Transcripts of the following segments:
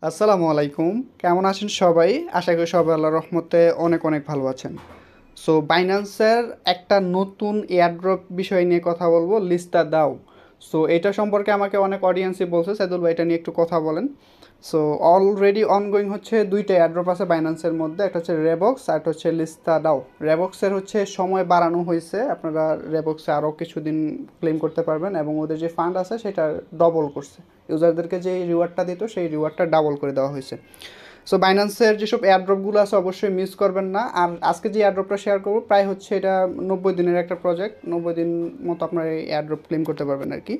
আসসালামু আলাইকুম। কেমন আছেন সবাই? আশা করি সবাই আল্লাহর রহমতে অনেক অনেক ভালো আছেন। সো বাইন্যান্সের একটা নতুন এয়ারড্রপ বিষয় নিয়ে কথা বলবো, লিস্টটা দাও। সো এটা সম্পর্কে আমাকে অনেক অডিয়েন্সই বলছে, সাইদুল ভাই এটা নিয়ে একটু কথা বলেন। সো অলরেডি অনগোয়িং হচ্ছে দুইটা এয়ারড্রপ আছে বাইন্যান্সের মধ্যে, একটা হচ্ছে রেবক্স আর একটা হচ্ছে লিস্তা দাও। রেবক্সের হচ্ছে সময় বাড়ানো হয়েছে, আপনারা রেবক্সে আরও কিছুদিন ক্লেম করতে পারবেন এবং ওদের যে ফান্ড আছে সেটা ডবল করছে। ইউজারদেরকে যে রিওয়ার্ডটা দিত সেই রিওয়ার্ডটা ডাবল করে দেওয়া হয়েছে। সো বাইন্যান্সের যেসব এয়ারড্রপগুলো আছে অবশ্যই মিস করবেন না। আর আজকে যে এয়ারড্রপটা শেয়ার করবো প্রায় হচ্ছে এটা 90 দিনের একটা প্রজেক্ট, 90 দিন মতো আপনার এই এয়ারড্রপ ক্লেম করতে পারবেন আর কি,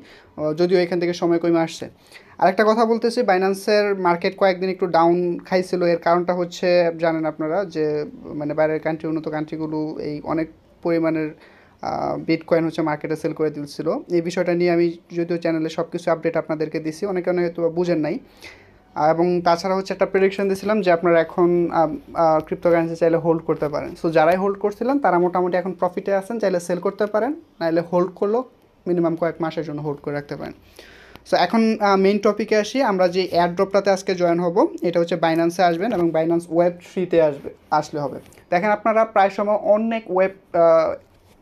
যদিও এখান থেকে সময় কমে আসছে। আরেকটা কথা বলতেছি, বাইন্যান্সের মার্কেট কয়েকদিন একটু ডাউন খাইছিল। এর কারণটা হচ্ছে জানেন আপনারা যে মানে বাইরের কান্ট্রি, উন্নত কান্ট্রিগুলো এই অনেক পরিমাণের বিটকয়েন হচ্ছে মার্কেটে সেল করে দিচ্ছিল। এই বিষয়টা নিয়ে আমি যদিও চ্যানেলে সব কিছু আপডেট আপনাদেরকে দিছি, অনেকে অনেক হয়তো বুঝেন নাই। এবং তাছাড়া হচ্ছে একটা প্রেডিকশন দিয়েছিলাম যে আপনারা এখন ক্রিপ্টোকারেন্সি চাইলে হোল্ড করতে পারেন। সো যারাই হোল্ড করছিলেন তারা মোটামুটি এখন প্রফিটে আছেন, চাইলে সেল করতে পারেন, নাহলে হোল্ড করলেও মিনিমাম কয়েক মাসের জন্য হোল্ড করে রাখতে পারেন। সো এখন মেইন টপিকে আসি। আমরা যে এয়ারড্রপটাতে আজকে জয়েন হব এটা হচ্ছে বাইন্যান্সে আসবেন এবং বাইন্যান্স ওয়েব 3-তে আসলে হবে। দেখেন আপনারা প্রায় সময় অনেক ওয়েব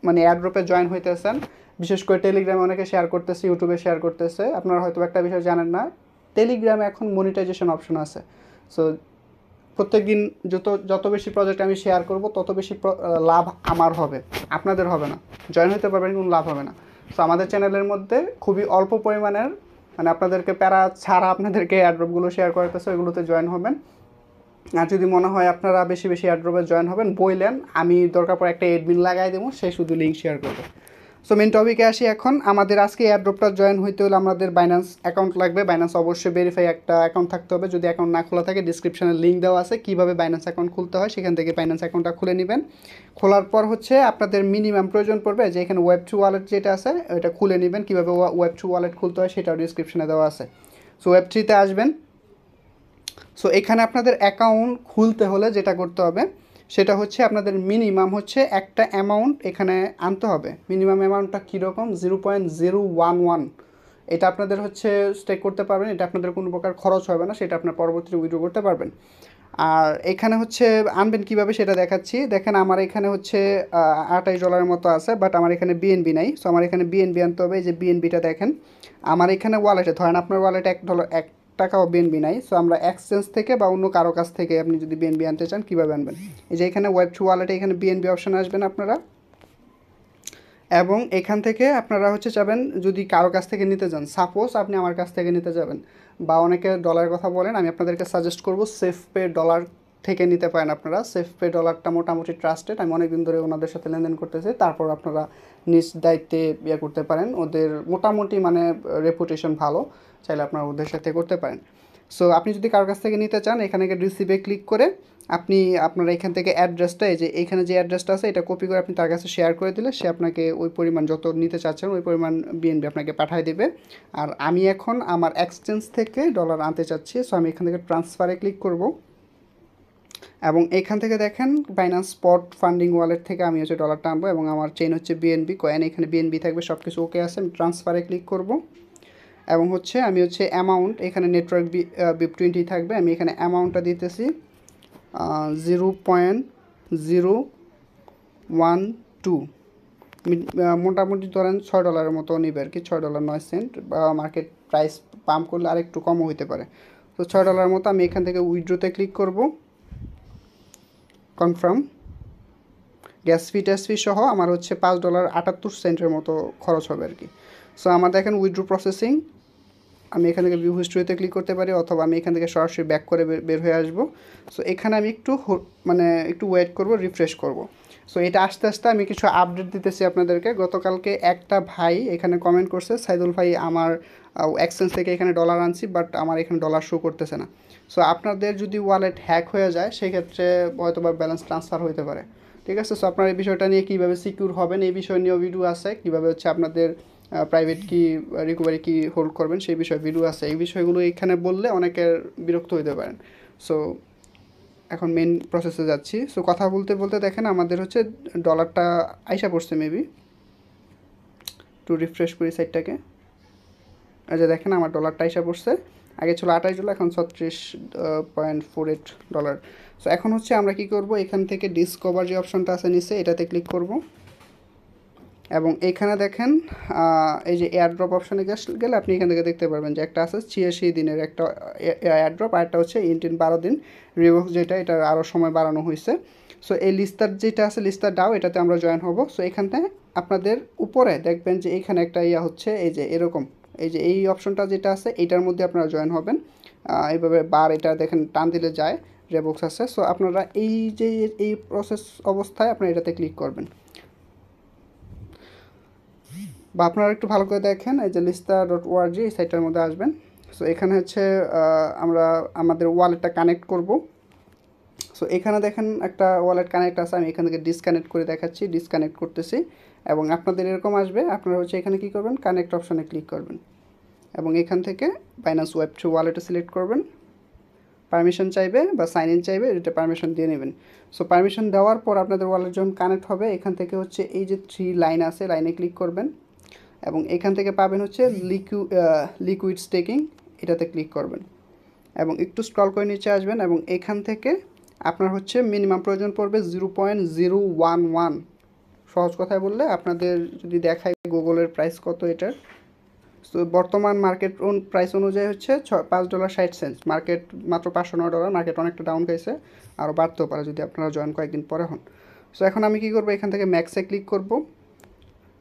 মানে এয়ারড্রপে জয়েন হইতেছেন, বিশেষ করে টেলিগ্রামে অনেকে শেয়ার করতেছে, ইউটিউবে শেয়ার করতেছে। আপনারা হয়তো একটা বিষয় জানেন না, টেলিগ্রামে এখন মনিটাইজেশন অপশন আছে। সো প্রত্যেক দিন যত যত বেশি প্রজেক্ট আমি শেয়ার করব তত বেশি লাভ আমার হবে, আপনাদের হবে না। জয়েন হতে পারবেন কোনো লাভ হবে না। সো আমাদের চ্যানেলের মধ্যে খুবই অল্প পরিমাণের মানে আপনাদেরকে প্যারা ছাড়া আপনাদেরকে এয়ারড্রপগুলো শেয়ার করতেছে, ওইগুলোতে জয়েন হবেন। আর যদি মনে হয় আপনারা বেশি বেশি এয়ারড্রপে জয়েন হবেন বইলেন, আমি দরকার পড়ে একটা এডমিন লাগাই দেবো, সে শুধু লিঙ্ক শেয়ার করবে। সো মেন টপিকে আসি এখন। আমাদের আজকে এয়ারড্রপটা জয়েন হইতে হলে আমাদের বাইন্যান্স অ্যাকাউন্ট লাগবে। বাইন্যান্স অবশ্যই ভেরিফাই একটা অ্যাকাউন্ট থাকতে হবে। যদি অ্যাকাউন্ট না খোলা থাকে ডিসক্রিপশনে লিঙ্ক দেওয়া আছে কীভাবে বাইন্যান্স অ্যাকাউন্ট খুলতে হয়, সেখান থেকে বাইন্যান্স অ্যাকাউন্টটা খুলে নেবেন। খোলার পর হচ্ছে আপনাদের মিনিমাম প্রয়োজন পড়বে যে এখানে ওয়েব 2 ওয়ালেট যেটা আছে ওইটা খুলে নেবেন। কীভাবে ওয়েব 2 ওয়ালেট খুলতে হয় সেটাও ডিসক্রিপশনে দেওয়া আছে। সো ওয়েব 3-তে আসবেন। সো এখানে আপনাদের অ্যাকাউন্ট খুলতে হলে যেটা করতে হবে সেটা হচ্ছে আপনাদের মিনিমাম হচ্ছে একটা অ্যামাউন্ট এখানে আনতে হবে। মিনিমাম অ্যামাউন্টটা কীরকম, 0.011। এটা আপনাদের হচ্ছে স্টেক করতে পারবেন, এটা আপনাদের কোনো প্রকার খরচ হবে না, সেটা আপনার পরবর্তীতে উইথড্র করতে পারবেন। আর এখানে হচ্ছে আনবেন কীভাবে সেটা দেখাচ্ছি। দেখেন আমার এখানে হচ্ছে $28 মতো আছে, বাট আমার এখানে বিএনবি নাই। সো আমার এখানে বিএনবি আনতে হবে। এই যে বিএনবিটা দেখেন আমার এখানে ওয়ালেটে, ধরেন আপনার ওয়ালেটে $1 বিএনবি নাই। সো আমরা এক্সচেঞ্জ থেকে বা অন্য কারো কাছ থেকে আপনি যদি বিএনবি আনতে চান কীভাবে আনবেন, এই যে এখানে ওয়েব 2 ওয়ালেটে এখানে বিএনবি অপশানে আসবেন আপনারা, এবং এখান থেকে আপনারা হচ্ছে যাবেন যদি কারো কাছ থেকে নিতে যান, সাপোজ আপনি আমার কাছ থেকে নিতে যাবেন, বা অনেকে ডলারের কথা বলেন, আমি আপনাদেরকে সাজেস্ট করব সেফপে ডলার থেকে নিতে পারেন আপনারা। সেফপে ডলারটা মোটামুটি ট্রাস্টেড, আমি অনেকদিন ধরে ওনাদের সাথে লেনদেন করতেছি। তারপর আপনারা নিজ দায়িত্বে ইয়ে করতে পারেন, ওদের মোটামুটি মানে রেপুটেশন ভালো, চাইলে আপনারা ওদের সাথে করতে পারেন। সো আপনি যদি কারোর কাছ থেকে নিতে চান এখানে রিসিভে ক্লিক করে আপনি আপনার এখান থেকে অ্যাড্রেসটা, এই যে এইখানে যে অ্যাড্রেসটা আছে এটা কপি করে আপনি তার কাছে শেয়ার করে দিলে সে আপনাকে ওই পরিমাণ যত নিতে চাচ্ছেন ওই পরিমাণ বিএনবি আপনাকে পাঠিয়ে দেবে। আর আমি এখন আমার এক্সচেঞ্জ থেকে ডলার আনতে চাচ্ছি, সো আমি এখান থেকে ট্রান্সফারে ক্লিক করব এবং এখান থেকে দেখেন বাইন্যান্স স্পট ফান্ডিং ওয়ালেট থেকে আমি হচ্ছে ডলারটা আনবো এবং আমার চেইন হচ্ছে বিএনবি কয়েন, এখানে বিএনবি থাকবে, সব কিছু ওকে আছে। আমি ট্রান্সফারে ক্লিক করব এবং হচ্ছে আমি হচ্ছে অ্যামাউন্ট এখানে নেটওয়ার্ক BIP20 থাকবে, আমি এখানে অ্যামাউন্টটা দিতেছি 0.012। মোটামুটি ধরেন $6 মতো নিবে আর কি, $6.09, বা মার্কেট প্রাইস পাম্প করলে আর একটু কমও হইতে পারে। তো $6 মতো আমি এখান থেকে উইথড্রোতে ক্লিক করব, কনফার্ম। গ্যাস ফি ট্যাস ফি সহ আমার হচ্ছে $5.78 মতো খরচ হবে আর কি। সো আমার দেখেন উইথড্রো প্রসেসিং, আমি এখান থেকে ভিউ হিস্ট্রিতে ক্লিক করতে পারি অথবা আমি এখান থেকে সরাসরি ব্যাক করে বের হয়ে আসবো। সো এখানে আমি একটু ওয়েট করব, রিফ্রেশ করব। সো এটা আস্তে আস্তে আমি কিছু আপডেট দিতেছি আপনাদেরকে। গতকালকে একটা ভাই এখানে কমেন্ট করছে, সাইদুল ভাই আমার এক্সচেঞ্জ থেকে এখানে ডলার আনছি বাট আমার এখানে ডলার শো করতেছে না। সো আপনাদের যদি ওয়ালেট হ্যাক হয়ে যায় সেক্ষেত্রে হয়তো বা ব্যালেন্স ট্রান্সফার হতে পারে, ঠিক আছে। সো আপনার এই বিষয়টা নিয়ে কীভাবে সিকিউর হবেন এই বিষয় নিয়েও ভিডিও আছে, কীভাবে হচ্ছে আপনাদের প্রাইভেট কি রিকভারি কি হোল্ড করবেন সেই বিষয়ে ভিডিও আছে। এই বিষয়গুলো এখানে বললে অনেকের বিরক্ত হতে পারেন। সো এখন মেন প্রসেসে যাচ্ছি। সো কথা বলতে বলতে দেখেন আমাদের হচ্ছে ডলারটা আইসা পড়ছে, মেবি একটু রিফ্রেশ করি সাইটটাকে। আচ্ছা দেখেন আমার ডলারটা আইসা পড়ছে আগে ছিল $28, এখন $36.48। সো এখন হচ্ছে আমরা কি করব, এখান থেকে ডিসকভার যে অপশনটা আছে নিচে এটাতে ক্লিক করব, এবং এখানে দেখেন এই যে এয়ারড্রপ অপশনে গেলে আপনি এখান থেকে দেখতে পারবেন যে একটা আছে 86 দিনের একটা এয়ারড্রপ, আর একটা হচ্ছে 12 দিন রিবক্স, যেটা এটা আরও সময় বাড়ানো হয়েছে। সো এই লিস্টার যেটা আছে লিস্টার ডাও, এটাতে আমরা জয়েন হব। সো এখানটায় আপনাদের উপরে দেখবেন যে এইখানে একটা হচ্ছে এই যে এরকম, এই যে এই অপশনটা যেটা আছে এইটার মধ্যে আপনারা জয়েন হবেন। এইভাবে বার এটা দেখেন টান দিলে যায়, রেবক্স আছে। সো আপনারা এই যে এই প্রসেস অবস্থায় আপনারা এটাতে ক্লিক করবেন, বা আপনারা একটু ভালো করে দেখেন এই যে lista.org এই সাইটটার মধ্যে আসবেন। সো এখানে হচ্ছে আমরা আমাদের ওয়ালেটটা কানেক্ট করব। সো এখানে দেখেন একটা ওয়ালেট কানেক্ট আছে, আমি এখান থেকে ডিসকানেক্ট করে দেখাচ্ছি, ডিসকানেক্ট করতেছি, এবং আপনাদের এরকম আসবে। আপনারা হচ্ছে এখানে কী করবেন, কানেক্ট অপশনে ক্লিক করবেন, এবং এখান থেকে বাইন্যান্স ওয়েব 2 ওয়ালেটে সিলেক্ট করবেন। পারমিশন চাইবে বা সাইন ইন চাইবে, এটা পারমিশন দিয়ে নেবেন। সো পারমিশন দেওয়ার পর আপনাদের ওয়ালেট যখন কানেক্ট হবে, এখান থেকে হচ্ছে এই যে 3 লাইন আছে, লাইনে ক্লিক করবেন, এবং এখান থেকে পাবেন হচ্ছে লিকুইড স্টেকিং, এটাতে ক্লিক করবেন, এবং একটু স্ক্রল করে নিচে আসবেন, এবং এখান থেকে আপনার হচ্ছে মিনিমাম প্রয়োজন পড়বে 0.011। সহজ কথায় বললে আপনাদের যদি দেখায় গুগলের প্রাইস কত এটার, তো বর্তমান মার্কেট প্রাইস অনুযায়ী হচ্ছে $5.60। মার্কেট মাত্র $509, মার্কেট অনেকটা ডাউন গেছে, আরও বাড়তেও পারে যদি আপনারা জয়েন কয়েকদিন পরে হন। সো এখন আমি কী করবো, এখান থেকে ম্যাক্সে ক্লিক করব।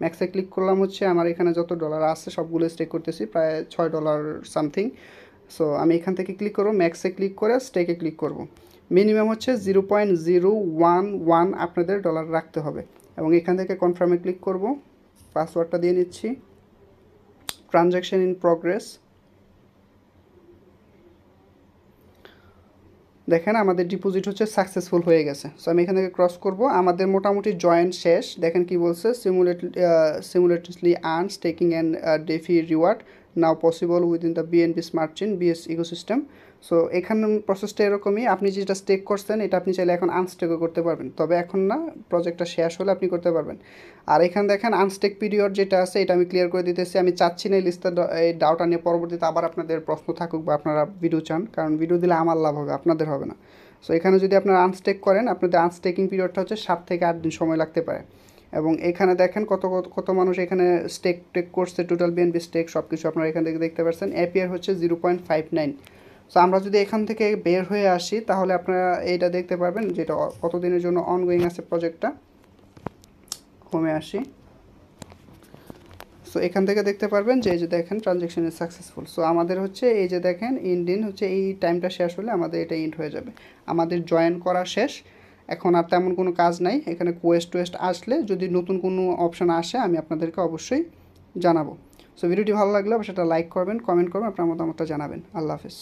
ম্যাক্সে ক্লিক করলাম, হচ্ছে আমার এখানে যত ডলার আছে সবগুলো স্টেক করতেছি, প্রায় $6 সামথিং। সো আমি এখান থেকে ক্লিক করবো, ম্যাক্সে ক্লিক করে স্টেকে ক্লিক করব। মিনিমাম হচ্ছে 0.011 আপনাদের ডলার রাখতে হবে, এবং এখান থেকে কনফার্মে ক্লিক করব, পাসওয়ার্ডটা দিয়ে নিচ্ছি। ট্রানজ্যাকশন ইন প্রগ্রেস, দেখেন আমাদের ডিপোজিট হচ্ছে সাকসেসফুল হয়ে গেছে। সো আমি এখান থেকে ক্রস করব, আমাদের মোটামুটি জয়েন্ট শেষ। দেখেন কি বলছে, simultaneously earn staking and DeFi reward now possible within the BNB smart chain BS ecosystem. So এখানে প্রসেসটা এরকমই, আপনি যেটা স্টেক করছেন এটা আপনি চাইলে এখন আনস্টেকও করতে পারবেন, তবে এখন না, প্রজেক্টটা শেষ হলে আপনি করতে পারবেন। আর এখানে দেখেন আনস্টেক পিরিয়ড যেটা আছে এটা আমি ক্লিয়ার করে দিতেছি। আমি চাচ্ছি না এই লিস্টটা, এই ডাউটা নিয়ে পরবর্তীতে আবার আপনাদের প্রশ্ন থাকুক বা আপনারা ভিডিও চান, কারণ ভিডিও দিলে আমার লাভ হবে, আপনাদের হবে না। সো এখানে যদি আপনারা আনস্টেক করেন, আপনাদের আনস্টেকিং পিরিয়ডটা হচ্ছে 7 থেকে 8 দিন সময় লাগতে পারে। এবং এখানে দেখেন কত কত কত মানুষ এখানে টেক করছে, টোটাল বিএনবি স্টেক সব কিছু আপনারা এখান থেকে দেখতে পাচ্ছেন। এপিআর হচ্ছে 0.59। সো আমরা যদি এখান থেকে বের হয়ে আসি, তাহলে আপনারা এইটা দেখতে পারবেন যেটা কতদিনের জন্য অনগোয়িং আছে প্রজেক্টটা। হোমে আসি, সো এখান থেকে দেখতে পারবেন যে এই যে দেখেন ট্রানজ্যাকশন ইজ সাকসেসফুল। সো আমাদের হচ্ছে এই যে দেখেন ইন্ডিন হচ্ছে এই টাইমটা শেষ হলে আমাদের এটা ইন্ড হয়ে যাবে, আমাদের জয়েন করা শেষ। এখন আর তেমন কোনো কাজ নাই, এখানে কোয়েস্ট আসলে যদি নতুন কোনো অপশান আসে আমি আপনাদেরকে অবশ্যই জানাবো। সো ভিডিওটি ভালো লাগলে সেটা লাইক করবেন, কমেন্ট করবেন, আপনার মতামতটা জানাবেন। আল্লাহ হাফেজ।